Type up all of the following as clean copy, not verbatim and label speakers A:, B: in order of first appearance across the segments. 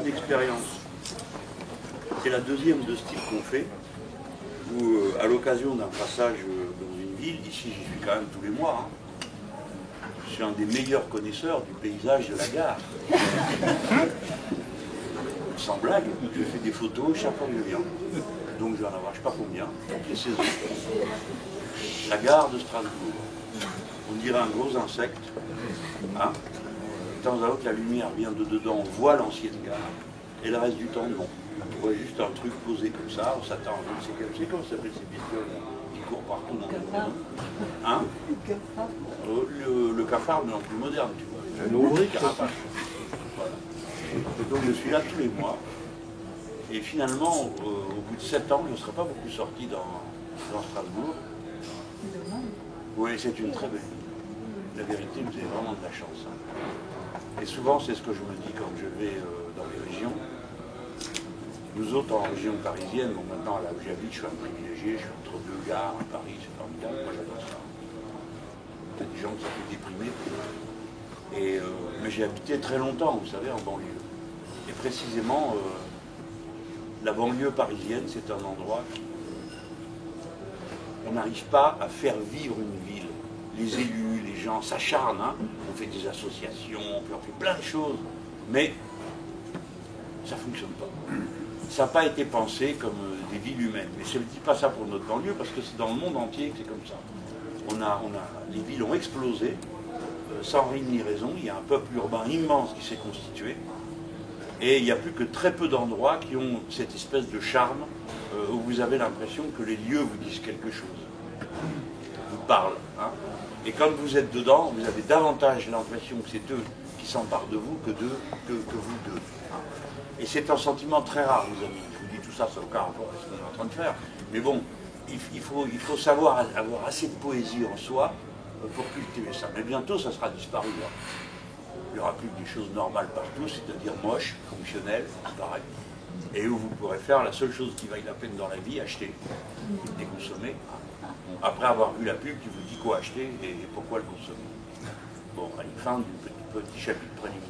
A: une expérience. C'est la deuxième de ce type qu'on fait, où à l'occasion d'un passage dans une ville, ici j'y suis quand même tous les mois, hein, je suis un des meilleurs connaisseurs du paysage de la gare. Sans blague, je fais des photos chaque fois que je viens. Donc je vais en avoir je ne sais pas combien, toutes les saisons. La gare de Strasbourg. On dirait un gros insecte. Hein. De temps à autre, la lumière vient de dedans, on voit l'ancienne gare. Et le reste du temps, non. On voit juste un truc posé comme ça, on s'attend à je ne sais comment ça s'appelle ces bestioles qui courent partout dans le monde. Hein. Le cafard, mais en plus moderne, tu vois. Un ouvrier carapace. Voilà. Et donc je suis là tous les mois. Et finalement, au bout de 7 ans, je ne serais pas beaucoup sorti dans Strasbourg. Oui, c'est une très belle ville. La vérité, vous avez vraiment de la chance. Hein. Et souvent, c'est ce que je me dis quand je vais dans les régions. Nous autres, en région parisienne, bon, maintenant, là où j'habite, je suis un privilégié, je suis entre deux gares à Paris, c'est formidable, moi j'adore ça. Il y a des gens qui sont déprimés. Mais j'ai habité très longtemps, vous savez, en banlieue. Et précisément, la banlieue parisienne, c'est un endroit qui... On n'arrive pas à faire vivre une ville. Les élus, les gens s'acharnent, hein. On fait des associations, on fait plein de choses, mais ça ne fonctionne pas. Ça n'a pas été pensé comme des villes humaines. Mais je ne dis pas ça pour notre banlieue, parce que c'est dans le monde entier que c'est comme ça. Les villes ont explosé, sans rime ni raison. Il y a un peuple urbain immense qui s'est constitué. Et il n'y a plus que très peu d'endroits qui ont cette espèce de charme où vous avez l'impression que les lieux vous disent quelque chose, vous parlent. Hein. Et quand vous êtes dedans, vous avez davantage l'impression que c'est eux qui s'emparent de vous que vous d'eux. Hein. Et c'est un sentiment très rare, mes amis. Je vous dis tout ça, ça n'a aucun rapport avec ce qu'on est en train de faire. Mais bon, il faut savoir avoir assez de poésie en soi pour cultiver ça. Mais bientôt, ça sera disparu. Là. Il n'y aura plus que des choses normales partout, c'est-à-dire moches, fonctionnelles, pareil. Et où vous pourrez faire la seule chose qui vaille la peine dans la vie, acheter et consommer. Après avoir vu la pub qui vous dit quoi acheter et pourquoi le consommer. Bon, allez, fin du petit chapitre préliminaire.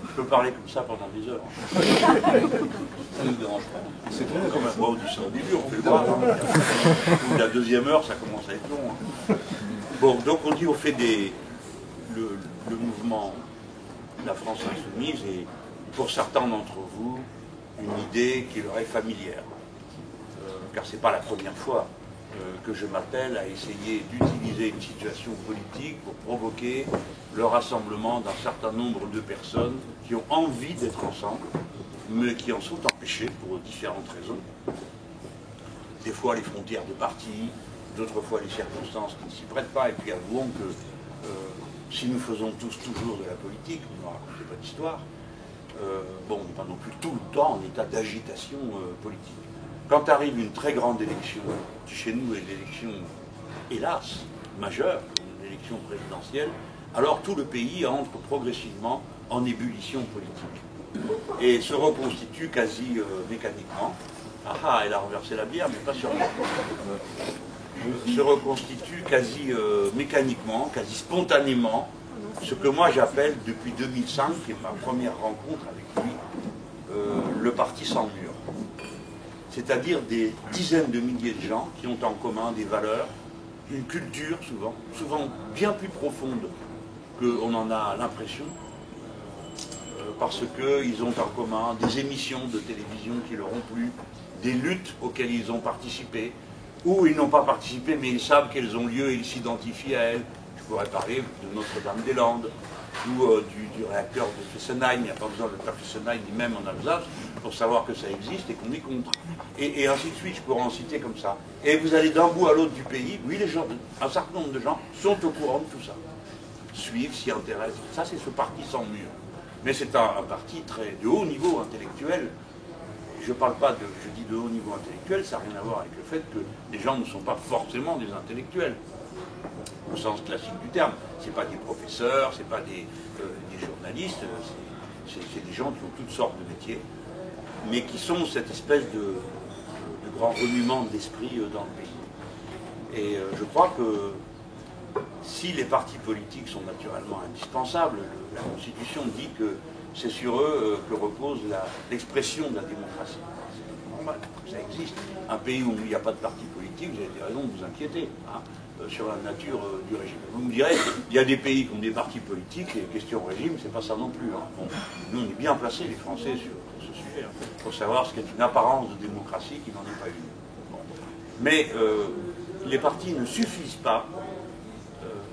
A: Je peux parler comme ça pendant des heures. Ça ne nous dérange pas. C'est bon, comme un on dit ça au début, on fait le voir. Hein. La deuxième heure, ça commence à être long. Hein. Bon, donc on dit on fait le mouvement La France Insoumise et pour certains d'entre vous, une idée qui leur est familière. Car ce n'est pas la première fois que je m'appelle à essayer d'utiliser une situation politique pour provoquer le rassemblement d'un certain nombre de personnes qui ont envie d'être ensemble, mais qui en sont empêchées pour différentes raisons. Des fois les frontières de partis, d'autres fois les circonstances qui ne s'y prêtent pas, et puis avouons que si nous faisons tous toujours de la politique, ne nous racontez pas d'histoire, bon, on n'est pas non plus tout le temps en état d'agitation politique. Quand arrive une très grande élection, qui chez nous est l'élection, hélas, majeure, une élection présidentielle, alors tout le pays entre progressivement en ébullition politique et se reconstitue quasi mécaniquement. Ah, elle a renversé la bière, mais pas sur moi. Se reconstitue quasi mécaniquement, quasi spontanément, ce que moi j'appelle depuis 2005, qui est ma première rencontre avec lui, le parti sans mur. C'est-à-dire des dizaines de milliers de gens qui ont en commun des valeurs, une culture souvent bien plus profonde qu'on en a l'impression, parce qu'ils ont en commun des émissions de télévision qui leur ont plu, des luttes auxquelles ils ont participé, ou ils n'ont pas participé, mais ils savent qu'elles ont lieu et ils s'identifient à elles. Je pourrais parler de Notre-Dame-des-Landes, ou du réacteur de Fessenheim. Il n'y a pas besoin de faire Fessenheim, ni même en Alsace, pour savoir que ça existe et qu'on est contre. Et ainsi de suite, je pourrais en citer comme ça. Et vous allez d'un bout à l'autre du pays, oui, un certain nombre de gens sont au courant de tout ça. Suivent, s'y intéressent. Ça, c'est ce parti sans mur. Mais c'est un parti de haut niveau intellectuel. Je parle pas je dis de haut niveau intellectuel, ça n'a rien à voir avec le fait que les gens ne sont pas forcément des intellectuels, au sens classique du terme. Ce n'est pas des professeurs, ce n'est pas des journalistes, c'est des gens qui ont toutes sortes de métiers, mais qui sont cette espèce de grand remuement d'esprit dans le pays. Et je crois que si les partis politiques sont naturellement indispensables, la Constitution dit que c'est sur eux que repose l'expression de la démocratie. C'est normal, ça existe. Un pays où il n'y a pas de parti politique, vous avez des raisons de vous inquiéter hein, sur la nature du régime. Vous me direz, il y a des pays qui ont des partis politiques, et question régime, c'est pas ça non plus. Hein. Bon, nous, on est bien placés, les Français, sur ce sujet, hein, pour savoir ce qu'est une apparence de démocratie qui n'en est pas une. Bon. Mais les partis ne suffisent pas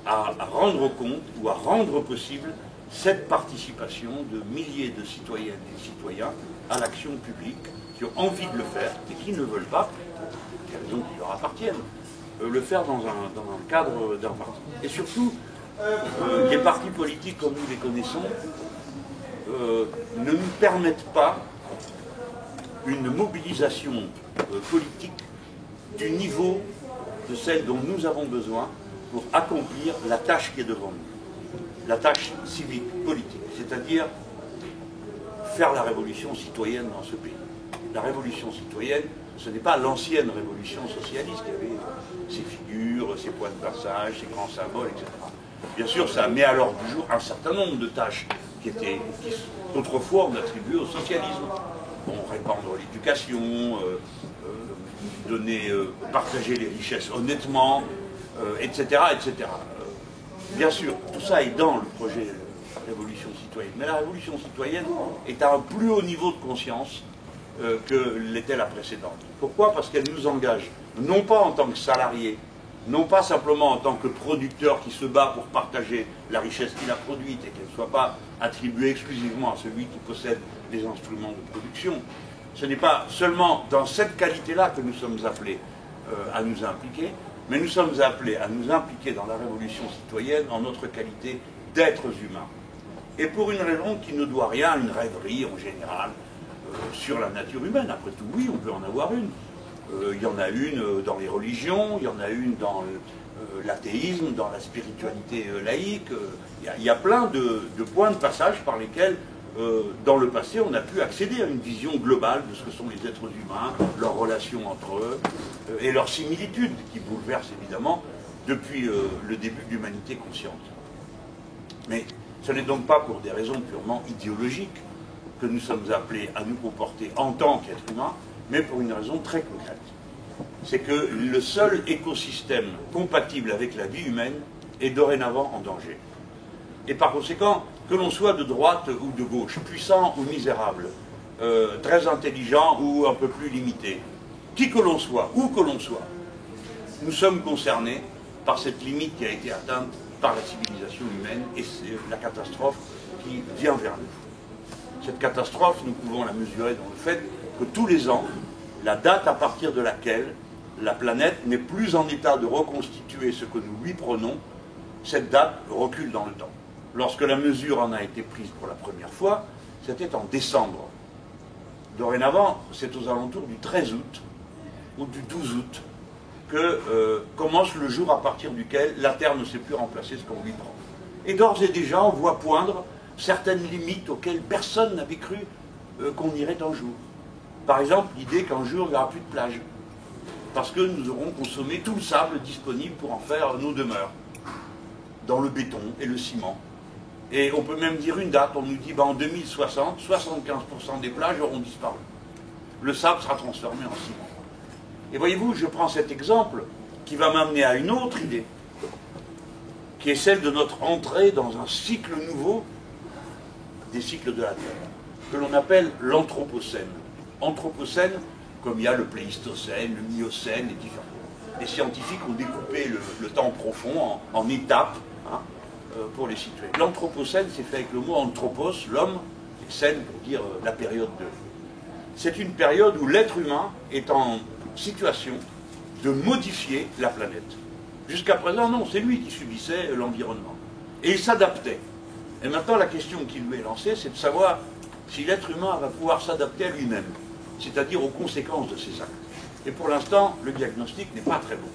A: à rendre compte ou à rendre possible cette participation de milliers de citoyennes et de citoyens à l'action publique qui ont envie de le faire et qui ne veulent pas, pour des raisons qui leur appartiennent, le faire dans un cadre d'un parti. Et surtout, les partis politiques comme nous les connaissons ne nous permettent pas une mobilisation politique du niveau de celle dont nous avons besoin pour accomplir la tâche qui est devant nous, la tâche civique, politique, c'est-à-dire faire la révolution citoyenne dans ce pays. La révolution citoyenne, ce n'est pas l'ancienne révolution socialiste qui avait ses figures, ses points de passage, ses grands symboles, etc. Bien sûr, ça met à l'ordre du jour un certain nombre de tâches qui autrefois on attribuait au socialisme. Bon, répandre l'éducation, partager les richesses honnêtement, etc., etc. Bien sûr, tout ça est dans le projet Révolution citoyenne. Mais la Révolution citoyenne est à un plus haut niveau de conscience que l'était la précédente. Pourquoi? Parce qu'elle nous engage, non pas en tant que salariés, non pas simplement en tant que producteur qui se bat pour partager la richesse qu'il a produite et qu'elle ne soit pas attribuée exclusivement à celui qui possède les instruments de production. Ce n'est pas seulement dans cette qualité-là que nous sommes appelés à nous impliquer, mais nous sommes appelés à nous impliquer dans la révolution citoyenne en notre qualité d'êtres humains. Et pour une raison qui ne doit rien à une rêverie en général sur la nature humaine. Après tout, oui, on peut en avoir une. Il y en a une dans les religions, il y en a une dans l'athéisme, dans la spiritualité laïque. Il y a plein de points de passage par lesquels, dans le passé, on a pu accéder à une vision globale de ce que sont les êtres humains, leurs relations entre eux, et leurs similitudes, qui bouleversent évidemment depuis le début de l'humanité consciente. Mais ce n'est donc pas pour des raisons purement idéologiques que nous sommes appelés à nous comporter en tant qu'êtres humains, mais pour une raison très concrète. C'est que le seul écosystème compatible avec la vie humaine est dorénavant en danger. Et par conséquent, que l'on soit de droite ou de gauche, puissant ou misérable, très intelligent ou un peu plus limité, qui que l'on soit, où que l'on soit, nous sommes concernés par cette limite qui a été atteinte par la civilisation humaine, et c'est la catastrophe qui vient vers nous. Cette catastrophe, nous pouvons la mesurer dans le fait que tous les ans, la date à partir de laquelle la planète n'est plus en état de reconstituer ce que nous lui prenons, cette date recule dans le temps. Lorsque la mesure en a été prise pour la première fois, c'était en décembre. Dorénavant, c'est aux alentours du 13 août ou du 12 août que commence le jour à partir duquel la Terre ne sait plus remplacer ce qu'on lui prend. Et d'ores et déjà, on voit poindre certaines limites auxquelles personne n'avait cru qu'on irait un jour. Par exemple, l'idée qu'un jour, il n'y aura plus de plage. Parce que nous aurons consommé tout le sable disponible pour en faire nos demeures. Dans le béton et le ciment. Et on peut même dire une date, on nous dit en 2060, 75% des plages auront disparu. Le sable sera transformé en ciment. Et voyez-vous, je prends cet exemple qui va m'amener à une autre idée, qui est celle de notre entrée dans un cycle nouveau des cycles de la Terre, que l'on appelle l'Anthropocène. Anthropocène, comme il y a le Pléistocène, le Miocène, les différents. Les scientifiques ont découpé le temps profond en étapes pour les situer. L'Anthropocène, c'est fait avec le mot anthropos, l'homme, et scène pour dire la période de. C'est une période où l'être humain est en situation de modifier la planète. Jusqu'à présent, non, c'est lui qui subissait l'environnement. Et il s'adaptait. Et maintenant, la question qui lui est lancée, c'est de savoir si l'être humain va pouvoir s'adapter à lui-même, c'est-à-dire aux conséquences de ses actes. Et pour l'instant, le diagnostic n'est pas très bon.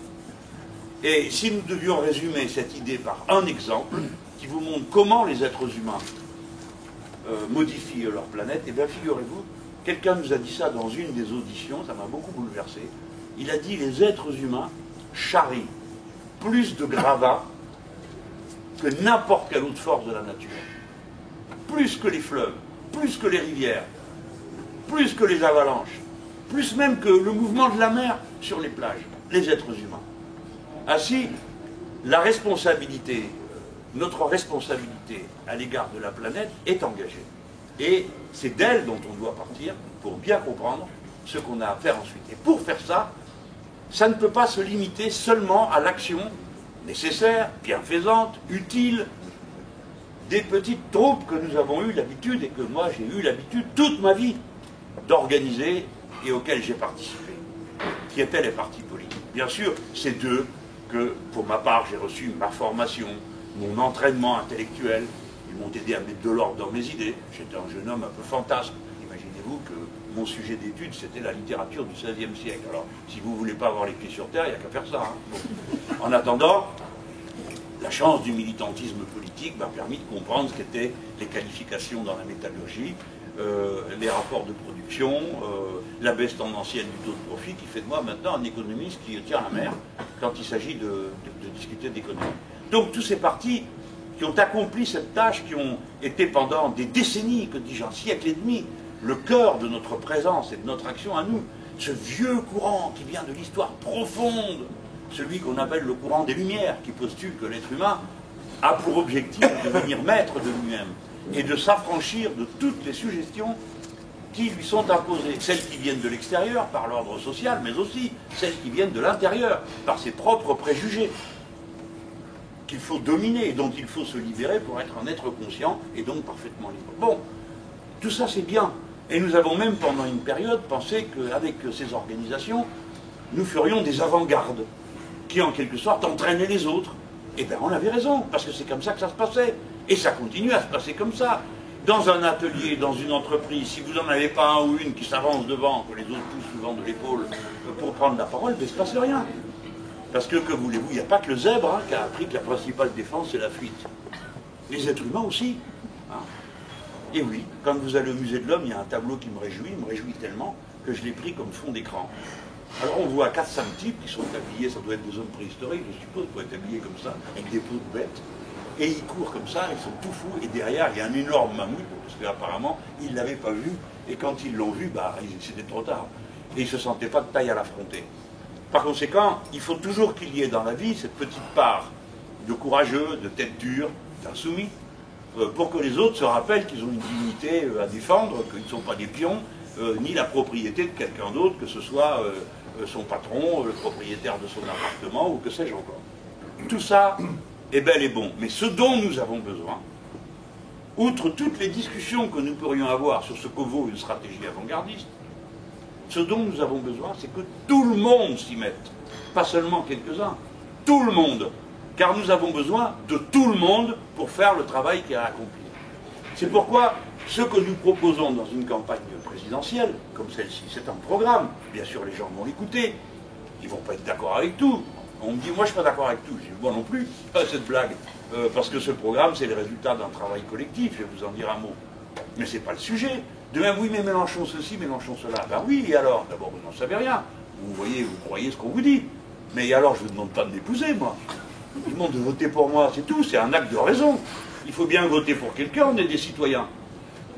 A: Et si nous devions résumer cette idée par un exemple qui vous montre comment les êtres humains modifient leur planète, et bien figurez-vous, quelqu'un nous a dit ça dans une des auditions, ça m'a beaucoup bouleversé. Il a dit les êtres humains charrient plus de gravats que n'importe quelle autre force de la nature. Plus que les fleuves, plus que les rivières, plus que les avalanches, plus même que le mouvement de la mer sur les plages, les êtres humains. Ainsi, la responsabilité, notre responsabilité à l'égard de la planète est engagée. Et c'est d'elle dont on doit partir pour bien comprendre ce qu'on a à faire ensuite. Et pour faire ça, ça ne peut pas se limiter seulement à l'action nécessaire, bienfaisante, utile, des petites troupes que nous avons eu l'habitude, et que moi j'ai eu l'habitude toute ma vie d'organiser et auxquelles j'ai participé, qui étaient les partis politiques. Bien sûr, c'est d'eux que, pour ma part, j'ai reçu ma formation, mon entraînement intellectuel. Ils m'ont aidé à mettre de l'ordre dans mes idées. J'étais un jeune homme un peu fantasque. Imaginez-vous que mon sujet d'étude, c'était la littérature du XVIe siècle. Alors, si vous ne voulez pas avoir les pieds sur terre, il n'y a qu'à faire ça. Hein. Bon. En attendant, la chance du militantisme politique m'a permis de comprendre ce qu'étaient les qualifications dans la métallurgie, les rapports de production, la baisse tendancielle du taux de profit, qui fait de moi maintenant un économiste qui tient la mer quand il s'agit de discuter d'économie. Donc tous ces partis qui ont accompli cette tâche, qui ont été pendant des décennies, que dis-je, un siècle et demi, le cœur de notre présence et de notre action à nous, ce vieux courant qui vient de l'histoire profonde, celui qu'on appelle le courant des Lumières, qui postule que l'être humain a pour objectif de devenir maître de lui-même et de s'affranchir de toutes les suggestions qui lui sont imposées, celles qui viennent de l'extérieur par l'ordre social, mais aussi celles qui viennent de l'intérieur par ses propres préjugés, qu'il faut dominer et dont il faut se libérer pour être un être conscient et donc parfaitement libre. Bon, tout ça c'est bien. Et nous avons même pendant une période pensé qu'avec ces organisations, nous ferions des avant-gardes qui en quelque sorte entraînaient les autres. Eh bien on avait raison, parce que c'est comme ça que ça se passait. Et ça continue à se passer comme ça. Dans un atelier, dans une entreprise, si vous n'en avez pas un ou une qui s'avance devant, que les autres poussent souvent de l'épaule pour prendre la parole, il ne se passe rien. Parce que voulez-vous, il n'y a pas que le zèbre qui a appris que la principale défense, c'est la fuite. Les êtres humains aussi. Hein. Et oui, quand vous allez au musée de l'homme, il y a un tableau qui me réjouit tellement que je l'ai pris comme fond d'écran. Alors on voit 4-5 types qui sont habillés, ça doit être des hommes préhistoriques, je suppose, pour être habillés comme ça, avec des peaux de bêtes. Et ils courent comme ça, ils sont tout fous, et derrière, il y a un énorme mammouth, parce qu'apparemment, ils ne l'avaient pas vu, et quand ils l'ont vu, bah, c'était trop tard. Et ils ne se sentaient pas de taille à l'affronter. Par conséquent, il faut toujours qu'il y ait dans la vie cette petite part de courageux, de tête dure, d'insoumis, pour que les autres se rappellent qu'ils ont une dignité à défendre, qu'ils ne sont pas des pions, ni la propriété de quelqu'un d'autre, que ce soit son patron, le propriétaire de son appartement, ou que sais-je encore. Tout ça est bel et bon. Mais ce dont nous avons besoin, outre toutes les discussions que nous pourrions avoir sur ce que vaut une stratégie avant-gardiste, ce dont nous avons besoin, c'est que tout le monde s'y mette. Pas seulement quelques-uns, tout le monde. Car nous avons besoin de tout le monde pour faire le travail qu'il y a à accomplir. C'est pourquoi ce que nous proposons dans une campagne présidentielle, comme celle-ci, c'est un programme. Bien sûr, les gens vont l'écouter. Ils ne vont pas être d'accord avec tout. On me dit, moi je ne suis pas d'accord avec tout. Je dis, moi non plus, pas cette blague. Parce que ce programme, c'est le résultat d'un travail collectif. Je vais vous en dire un mot. Mais ce n'est pas le sujet. De même, oui, mais Mélenchon ceci, Mélenchon cela. Ben oui, et alors? D'abord, vous n'en savez rien. Vous voyez, vous croyez ce qu'on vous dit. Mais et alors, je ne vous demande pas de m'épouser, moi. Je vous demande de voter pour moi, c'est tout. C'est un acte de raison. Il faut bien voter pour quelqu'un, on est des citoyens.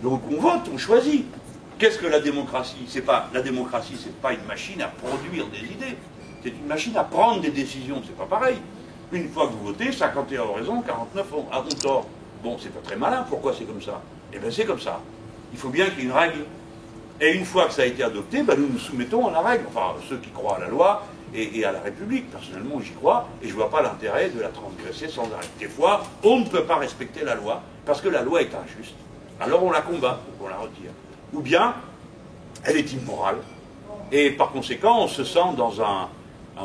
A: Donc on vote, on choisit. Qu'est-ce que la démocratie? La démocratie, c'est pas une machine à produire des idées. C'est une machine à prendre des décisions. C'est pas pareil. Une fois que vous votez, 51 ont raison, 49 ont tort. Bon, c'est pas très malin. Pourquoi c'est comme ça? Eh bien, c'est comme ça. Il faut bien qu'il y ait une règle. Et une fois que ça a été adopté, ben, nous nous soumettons à la règle. Enfin, ceux qui croient à la loi et à la République. Personnellement, j'y crois. Et je ne vois pas l'intérêt de la transgresser sans arrêt. Des fois, on ne peut pas respecter la loi parce que la loi est injuste. Alors on la combat pour qu'on la retire. Ou bien, elle est immorale. Et par conséquent, on se sent dans un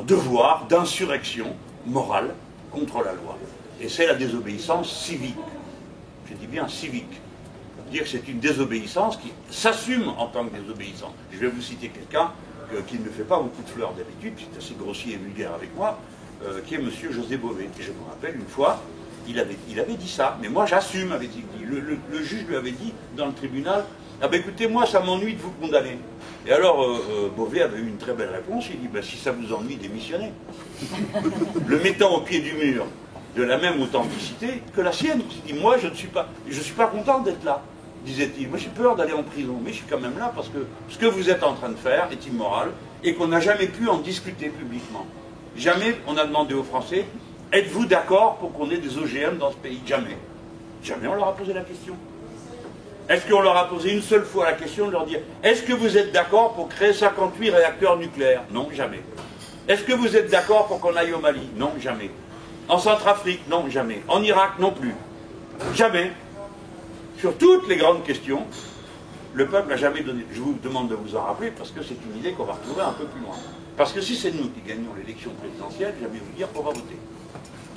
A: devoir d'insurrection morale contre la loi. Et c'est la désobéissance civique. Je dis bien civique. Ça veut dire que c'est une désobéissance qui s'assume en tant que désobéissance. Je vais vous citer quelqu'un qui ne fait pas beaucoup de fleurs d'habitude, c'est assez grossier et vulgaire avec moi, qui est M. José Bové. Et je me rappelle une fois, il avait dit ça, mais moi j'assume, avait-il dit. Le juge lui avait dit dans le tribunal, ah ben écoutez, moi ça m'ennuie de vous condamner. Et alors Bové avait eu une très belle réponse, il dit, ben, si ça vous ennuie, démissionnez. Le mettant au pied du mur de la même authenticité que la sienne. Il dit, moi je ne suis pas content d'être là. disait-il. Moi j'ai peur d'aller en prison, mais je suis quand même là parce que ce que vous êtes en train de faire est immoral et qu'on n'a jamais pu en discuter publiquement. Jamais on a demandé aux Français, êtes-vous d'accord pour qu'on ait des OGM dans ce pays? Jamais. Jamais on leur a posé la question. Est-ce qu'on leur a posé une seule fois la question de leur dire, est-ce que vous êtes d'accord pour créer 58 réacteurs nucléaires? Non, jamais. Est-ce que vous êtes d'accord pour qu'on aille au Mali? Non, jamais. En Centrafrique? Non, jamais. En Irak? Non plus. Jamais. Sur toutes les grandes questions, le peuple n'a jamais donné. Je vous demande de vous en rappeler parce que c'est une idée qu'on va retrouver un peu plus loin. Parce que si c'est nous qui gagnons l'élection présidentielle, j'aime vous dire qu'on va voter.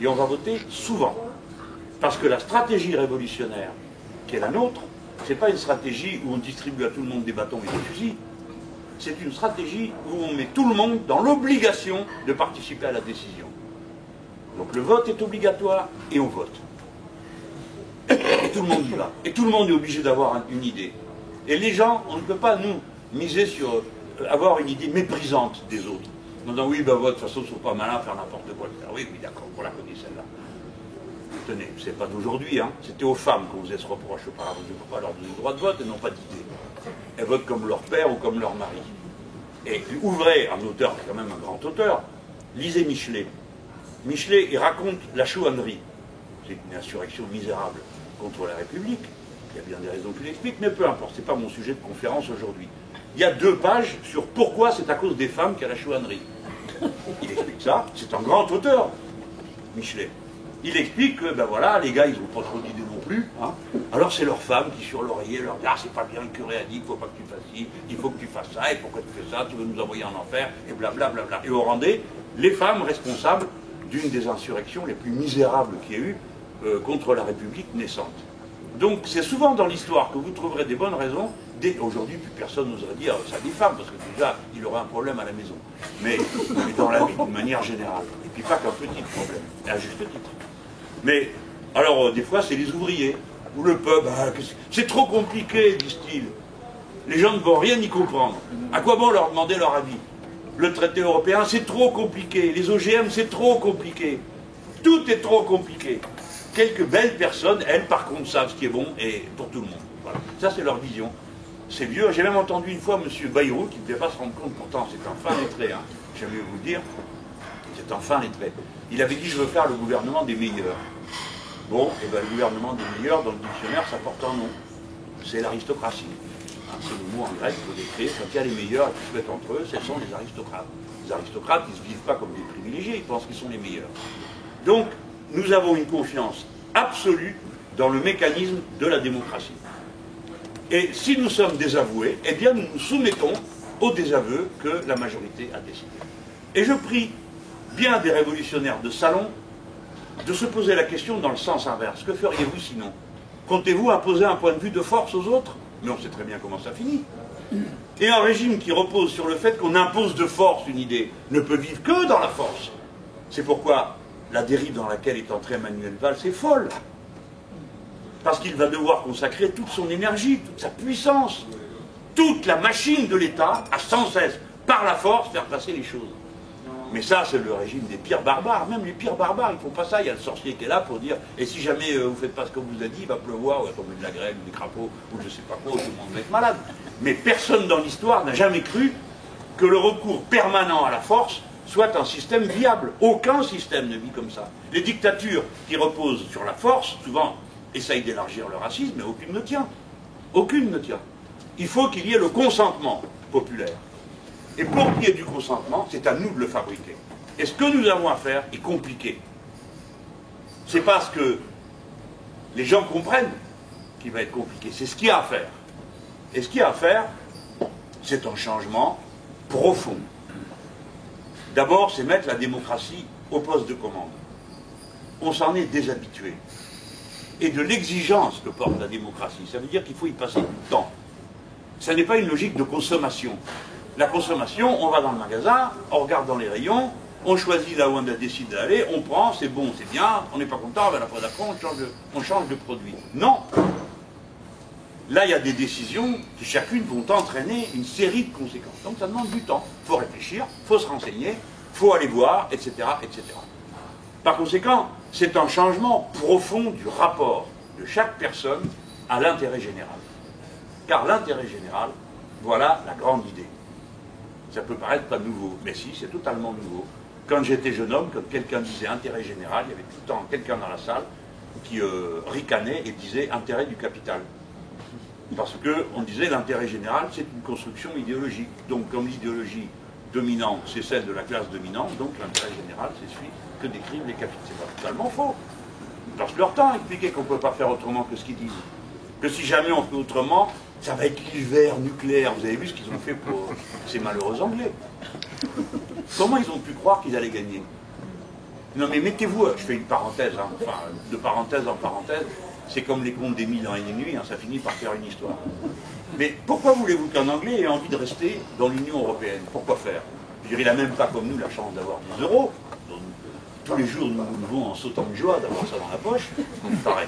A: Et on va voter souvent. Parce que la stratégie révolutionnaire qui est la nôtre, ce n'est pas une stratégie où on distribue à tout le monde des bâtons et des fusils. C'est une stratégie où on met tout le monde dans l'obligation de participer à la décision. Donc le vote est obligatoire et on vote. Et tout le monde y va. Et tout le monde est obligé d'avoir une idée. Et les gens, on ne peut pas, nous, miser sur avoir une idée méprisante des autres. En disant, oui, ben, de toute façon, ils ne sont pas malins à faire n'importe quoi. Oui, oui, d'accord, on la connaît celle-là. Tenez, c'est pas d'aujourd'hui, hein. C'était aux femmes qu'on faisait ce reproche auparavant. On ne peut pas leur donner le droit de vote, elles n'ont pas d'idée. Elles votent comme leur père ou comme leur mari. Et ouvrez, un auteur qui est quand même un grand auteur, lisez Michelet. Michelet, il raconte la chouannerie. C'est une insurrection misérable contre la République. Il y a bien des raisons qu'il explique, mais peu importe, c'est pas mon sujet de conférence aujourd'hui. Il y a 2 pages sur pourquoi c'est à cause des femmes qu'il y a la chouannerie. Il explique ça, c'est un grand auteur, Michelet. Il explique que, ben voilà, les gars, ils n'ont pas trop d'idées non plus. Hein. Alors c'est leur femme qui, sur l'oreiller, leur dit, ah, c'est pas bien, le curé a dit qu'il ne faut pas que tu fasses ci, il faut que tu fasses ça, et pourquoi tu fais ça, tu veux nous envoyer en enfer, et blablabla. Bla, bla. Et au rendez, les femmes responsables d'une des insurrections les plus misérables qu'il y ait eu contre la République naissante. Donc c'est souvent dans l'histoire que vous trouverez des bonnes raisons. Aujourd'hui, plus personne n'oserait dire ça des femmes, parce que déjà, il aurait un problème à la maison. Mais dans la vie, d'une manière générale. Et puis pas qu'un petit problème, et à juste titre. Mais, alors, des fois, c'est les ouvriers, ou le peuple. Ah, c'est trop compliqué, disent-ils. Les gens ne vont rien y comprendre. À quoi bon leur demander leur avis? Le traité européen, c'est trop compliqué. Les OGM, c'est trop compliqué. Tout est trop compliqué. Quelques belles personnes, elles, par contre, savent ce qui est bon et pour tout le monde. Voilà. Ça, c'est leur vision. C'est vieux. J'ai même entendu une fois M. Bayrou, qui ne devait pas se rendre compte, pourtant, c'est un fin lettré, hein. J'aime mieux vous le dire. C'est un fin lettré. Il avait dit, je veux faire le gouvernement des meilleurs. Bon, et bien le gouvernement des meilleurs, dans le dictionnaire, ça porte un nom. C'est l'aristocratie. Hein, c'est le mot en grec qu'il faut décrire. Quand il y a les meilleurs qui se mettent entre eux, ce sont les aristocrates. Les aristocrates, ils ne se vivent pas comme des privilégiés, ils pensent qu'ils sont les meilleurs. Donc, nous avons une confiance absolue dans le mécanisme de la démocratie. Et si nous sommes désavoués, eh bien nous nous soumettons au désaveu que la majorité a décidé. Et je prie bien des révolutionnaires de salon de se poser la question dans le sens inverse. Que feriez-vous sinon? Comptez-vous imposer un point de vue de force aux autres? Mais on sait très bien comment ça finit. Et un régime qui repose sur le fait qu'on impose de force une idée ne peut vivre que dans la force. C'est pourquoi la dérive dans laquelle est entré Manuel Valls est folle. Parce qu'il va devoir consacrer toute son énergie, toute sa puissance, toute la machine de l'État à sans cesse, par la force, faire passer les choses. Mais ça, c'est le régime des pires barbares. Même les pires barbares, ils ne font pas ça. Il y a le sorcier qui est là pour dire et si jamais vous ne faites pas ce qu'on vous a dit, il va pleuvoir, ou il va tomber de la grêle, ou des crapauds, ou je ne sais pas quoi, ou tout le monde va être malade. Mais personne dans l'histoire n'a jamais cru que le recours permanent à la force soit un système viable. Aucun système ne vit comme ça. Les dictatures qui reposent sur la force, souvent, essayent d'élargir le racisme, mais aucune ne tient. Aucune ne tient. Il faut qu'il y ait le consentement populaire. Et pour qu'il y ait du consentement, c'est à nous de le fabriquer. Et ce que nous avons à faire est compliqué. C'est parce que les gens comprennent qu'il va être compliqué. C'est ce qu'il y a à faire. Et ce qu'il y a à faire, c'est un changement profond. D'abord, c'est mettre la démocratie au poste de commande. On s'en est déshabitué. Et de l'exigence que porte la démocratie, ça veut dire qu'il faut y passer du temps. Ça n'est pas une logique de consommation. La consommation, on va dans le magasin, on regarde dans les rayons, on choisit là où on a décidé d'aller, on prend, c'est bon, c'est bien, on n'est pas content, ben la fois d'après, on change de produit. Non. Là, il y a des décisions qui chacune vont entraîner une série de conséquences. Donc ça demande du temps. Il faut réfléchir, il faut se renseigner, il faut aller voir, etc., etc. Par conséquent, c'est un changement profond du rapport de chaque personne à l'intérêt général. car l'intérêt général, voilà la grande idée. Ça peut paraître pas nouveau, mais si, c'est totalement nouveau. Quand j'étais jeune homme, quand quelqu'un disait intérêt général, il y avait tout le temps quelqu'un dans la salle qui ricanait et disait intérêt du capital. Parce qu'on disait l'intérêt général, c'est une construction idéologique. Donc comme l'idéologie dominante, c'est celle de la classe dominante, donc l'intérêt général, c'est celui que décrivent les capitaux. C'est pas totalement faux. Ils passent leur temps à expliquer qu'on ne peut pas faire autrement que ce qu'ils disent. Que si jamais on fait autrement, ça va être l'hiver nucléaire. Vous avez vu ce qu'ils ont fait pour ces malheureux Anglais. Comment ils ont pu croire qu'ils allaient gagner? Non mais mettez-vous, je fais une parenthèse, hein, enfin de parenthèse en parenthèse, c'est comme les contes des 1000 ans et des nuits, hein, ça finit par faire une histoire. Mais pourquoi voulez-vous qu'un Anglais ait envie de rester dans l'Union européenne? Pourquoi faire? Je veux dire, il n'a même pas comme nous la chance d'avoir 10 euros. Donc, tous les jours nous nous levons en sautant de joie d'avoir ça dans la poche, pareil.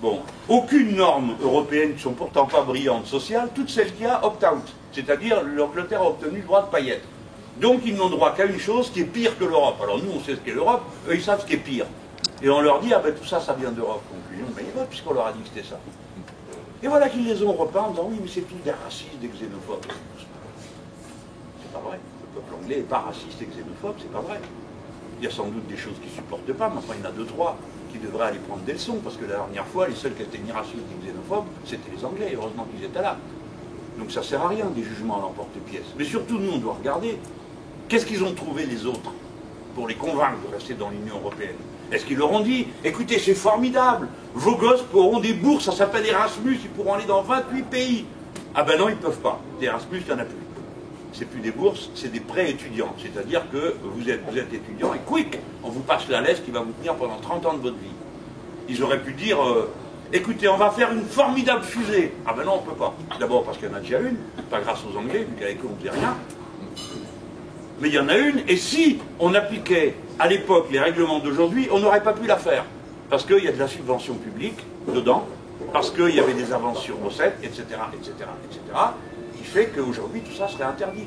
A: Bon, aucune norme européenne, qui ne sont pourtant pas brillantes sociales, toutes celles qu'il y a opt-out. C'est-à-dire l'Angleterre a obtenu le droit de paillettes. Donc ils n'ont droit qu'à une chose qui est pire que l'Europe. Alors nous on sait ce qu'est l'Europe, eux ils savent ce qui est pire. Et on leur dit, ah ben tout ça, ça vient d'Europe. Conclusion, ben ils votent puisqu'on leur a dit que c'était ça. Et voilà qu'ils les ont repeints en disant, oui mais c'est tous des racistes, des xénophobes. C'est pas vrai. Le peuple anglais n'est pas raciste et xénophobe, c'est pas vrai. Il y a sans doute des choses qu'ils ne supportent pas, mais enfin il y en a deux, trois qui devraient aller prendre des leçons, parce que la dernière fois, les seuls qui étaient ni racistes ni xénophobes, c'était les Anglais, heureusement qu'ils étaient là. Donc ça sert à rien, des jugements à l'emporte-pièce. Mais surtout, nous, on doit regarder, qu'est-ce qu'ils ont trouvé les autres pour les convaincre de rester dans l'Union européenne? Est-ce qu'ils leur ont dit, écoutez, c'est formidable, vos gosses auront des bourses, ça s'appelle Erasmus, ils pourront aller dans 28 pays. Ah ben non, ils ne peuvent pas. Erasmus, il n'y en a plus. C'est plus des bourses, c'est des prêts étudiants. C'est-à-dire que vous êtes étudiant et quick, on vous passe la laisse qui va vous tenir pendant 30 ans de votre vie. Ils auraient pu dire, écoutez, on va faire une formidable fusée. Ah ben non, on ne peut pas. D'abord parce qu'il y en a déjà une, pas grâce aux Anglais, vu qu'avec eux on ne faisait rien. Mais il y en a une, et si on appliquait à l'époque les règlements d'aujourd'hui, on n'aurait pas pu la faire. Parce qu'il y a de la subvention publique dedans, parce qu'il y avait des avances sur recettes, etc., etc., etc., qui fait qu'aujourd'hui tout ça serait interdit.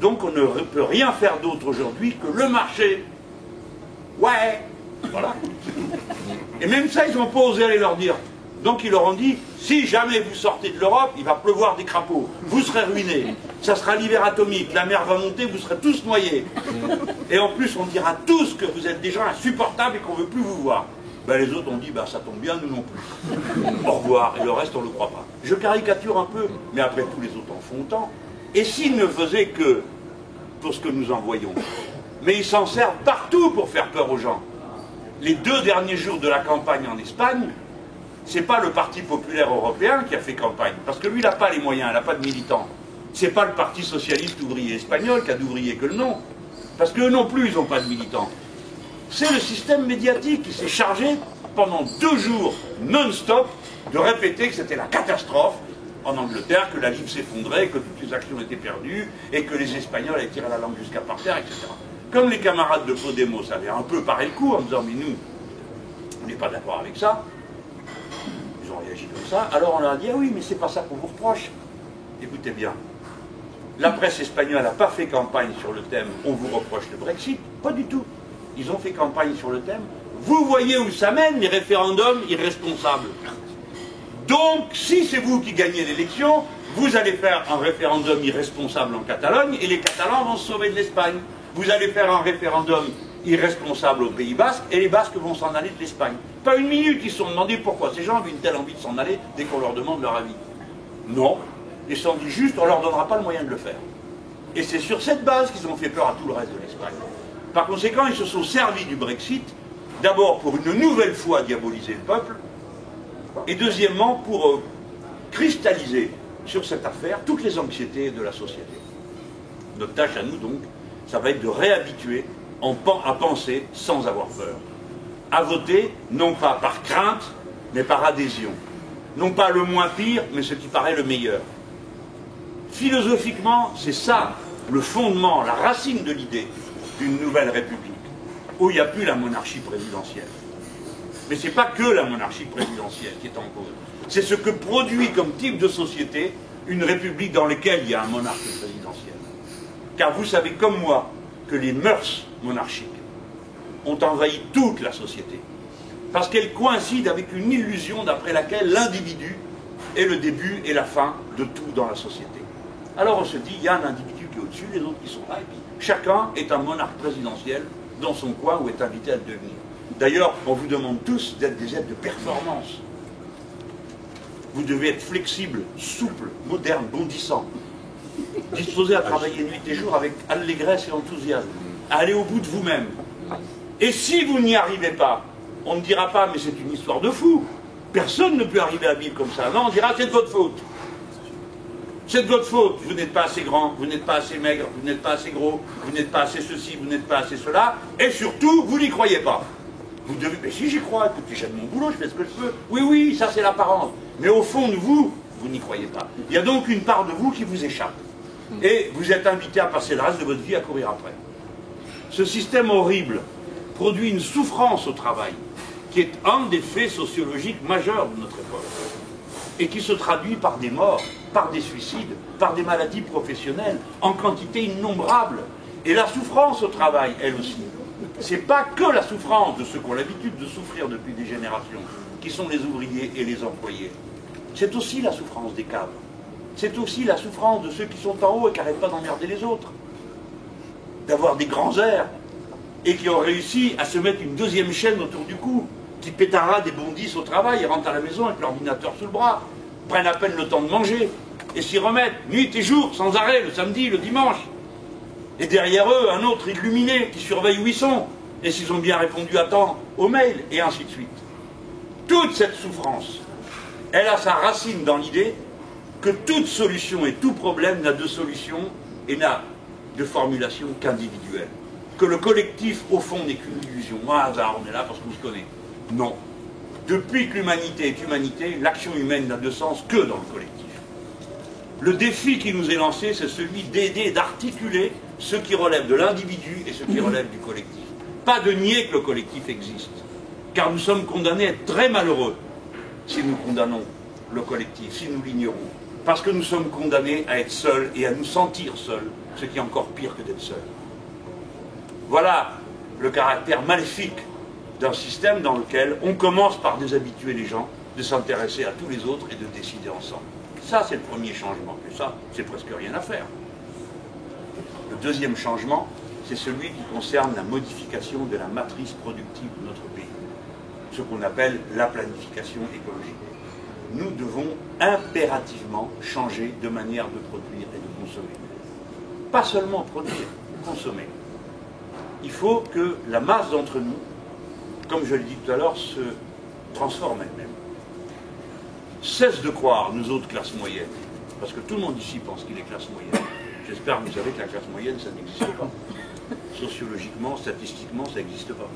A: Donc on ne peut rien faire d'autre aujourd'hui que le marché. Ouais, voilà. Et même ça, ils n'ont pas osé aller leur dire. Donc ils leur ont dit, si jamais vous sortez de l'Europe, il va pleuvoir des crapauds, vous serez ruinés, ça sera l'hiver atomique, la mer va monter, vous serez tous noyés. Et en plus on dira tous que vous êtes des gens insupportables et qu'on ne veut plus vous voir. Ben, les autres ont dit, ben, ça tombe bien, nous non plus. Au revoir, et le reste on ne le croit pas. Je caricature un peu, mais après tous les autres en font autant. Et s'ils ne faisaient que pour ce que nous en voyons, mais ils s'en servent partout pour faire peur aux gens. Les 2 derniers jours de la campagne en Espagne, c'est pas le Parti populaire européen qui a fait campagne, parce que lui, il n'a pas les moyens, il n'a pas de militants. C'est pas le Parti socialiste ouvrier espagnol qui a d'ouvriers que le nom, parce qu'eux non plus, ils n'ont pas de militants. C'est le système médiatique qui s'est chargé pendant 2 jours non-stop de répéter que c'était la catastrophe en Angleterre, que la livre s'effondrait, que toutes les actions étaient perdues, et que les Espagnols avaient tiré la langue jusqu'à par terre, etc. Comme les camarades de Podemos avaient un peu paré le coup en disant, mais nous, on n'est pas d'accord avec ça, ils ont réagi comme ça, alors on leur a dit, ah oui, mais c'est pas ça qu'on vous reproche. Écoutez bien, la presse espagnole n'a pas fait campagne sur le thème « on vous reproche le Brexit », pas du tout. Ils ont fait campagne sur le thème « vous voyez où ça mène, les référendums irresponsables ». Donc, si c'est vous qui gagnez l'élection, vous allez faire un référendum irresponsable en Catalogne et les Catalans vont se sauver de l'Espagne. Vous allez faire un référendum irresponsable au Pays Basque et les Basques vont s'en aller de l'Espagne. Pas une minute, ils se sont demandé pourquoi ces gens avaient une telle envie de s'en aller dès qu'on leur demande leur avis. Non, ils se sont dit juste, on ne leur donnera pas le moyen de le faire. Et c'est sur cette base qu'ils ont fait peur à tout le reste de l'Espagne. Par conséquent, ils se sont servis du Brexit, d'abord pour une nouvelle fois diaboliser le peuple, et deuxièmement pour cristalliser sur cette affaire toutes les anxiétés de la société. Notre tâche à nous donc, ça va être de réhabituer à penser sans avoir peur. À voter, non pas par crainte, mais par adhésion. Non pas le moins pire, mais ce qui paraît le meilleur. Philosophiquement, c'est ça le fondement, la racine de l'idée d'une nouvelle république, où il n'y a plus la monarchie présidentielle. Mais ce n'est pas que la monarchie présidentielle qui est en cause. C'est ce que produit comme type de société une république dans laquelle il y a un monarque présidentiel. Car vous savez comme moi que les mœurs monarchiques ont envahi toute la société. Parce qu'elles coïncident avec une illusion d'après laquelle l'individu est le début et la fin de tout dans la société. Alors on se dit, il y a un individu qui est au-dessus, les autres qui sont là, et puis chacun est un monarque présidentiel dans son coin ou est invité à le devenir. D'ailleurs, on vous demande tous d'être des êtres de performance. Vous devez être flexible, souple, moderne, bondissant, disposé à travailler nuit et jour avec allégresse et enthousiasme, à aller au bout de vous-même. Et si vous n'y arrivez pas, on ne dira pas, mais c'est une histoire de fou. Personne ne peut arriver à vivre comme ça. Non, on dira, c'est de votre faute. C'est de votre faute. Vous n'êtes pas assez grand, vous n'êtes pas assez maigre, vous n'êtes pas assez gros, vous n'êtes pas assez ceci, vous n'êtes pas assez cela. Et surtout, vous n'y croyez pas. Vous devez, mais si j'y crois, écoutez, j'aime mon boulot, je fais ce que je peux. Oui, oui, ça c'est l'apparence. Mais au fond de vous, vous n'y croyez pas. Il y a donc une part de vous qui vous échappe. Et vous êtes invité à passer le reste de votre vie à courir après. Ce système horrible produit une souffrance au travail, qui est un des faits sociologiques majeurs de notre époque, et qui se traduit par des morts, par des suicides, par des maladies professionnelles, en quantité innombrable. Et la souffrance au travail, elle aussi. C'est pas que la souffrance de ceux qui ont l'habitude de souffrir depuis des générations, qui sont les ouvriers et les employés. C'est aussi la souffrance des cadres. C'est aussi la souffrance de ceux qui sont en haut et qui n'arrêtent pas d'emmerder les autres. D'avoir des grands airs, et qui ont réussi à se mettre une deuxième chaîne autour du cou, qui pétarra des bondissent au travail et rentrent à la maison avec l'ordinateur sous le bras, prennent à peine le temps de manger, et s'y remettent, nuit et jour, sans arrêt, le samedi, le dimanche. Et derrière eux, un autre illuminé qui surveille où ils sont, et s'ils ont bien répondu à temps aux mails, et ainsi de suite. Toute cette souffrance, elle a sa racine dans l'idée que toute solution et tout problème n'a de solution et n'a de formulation qu'individuelle. Que le collectif, au fond, n'est qu'une illusion. Un hasard, on est là parce qu'on se connaît. Non. Depuis que l'humanité est humanité, l'action humaine n'a de sens que dans le collectif. Le défi qui nous est lancé, c'est celui d'aider, d'articuler ce qui relève de l'individu et ce qui relève du collectif. Pas de nier que le collectif existe, car nous sommes condamnés à être très malheureux si nous condamnons le collectif, si nous l'ignorons. Parce que nous sommes condamnés à être seuls et à nous sentir seuls, ce qui est encore pire que d'être seuls. Voilà le caractère maléfique d'un système dans lequel on commence par déshabituer les gens de s'intéresser à tous les autres et de décider ensemble. Ça, c'est le premier changement. Et ça, c'est presque rien à faire. Le deuxième changement, c'est celui qui concerne la modification de la matrice productive de notre pays. Ce qu'on appelle la planification écologique. Nous devons impérativement changer de manière de produire et de consommer. Pas seulement produire, consommer. Il faut que la masse d'entre nous, comme je l'ai dit tout à l'heure, se transforme elle-même. Cesse de croire, nous autres classes moyennes, parce que tout le monde ici pense qu'il est classe moyenne. J'espère que vous savez que la classe moyenne, ça n'existe pas. Sociologiquement, statistiquement, ça n'existe pas.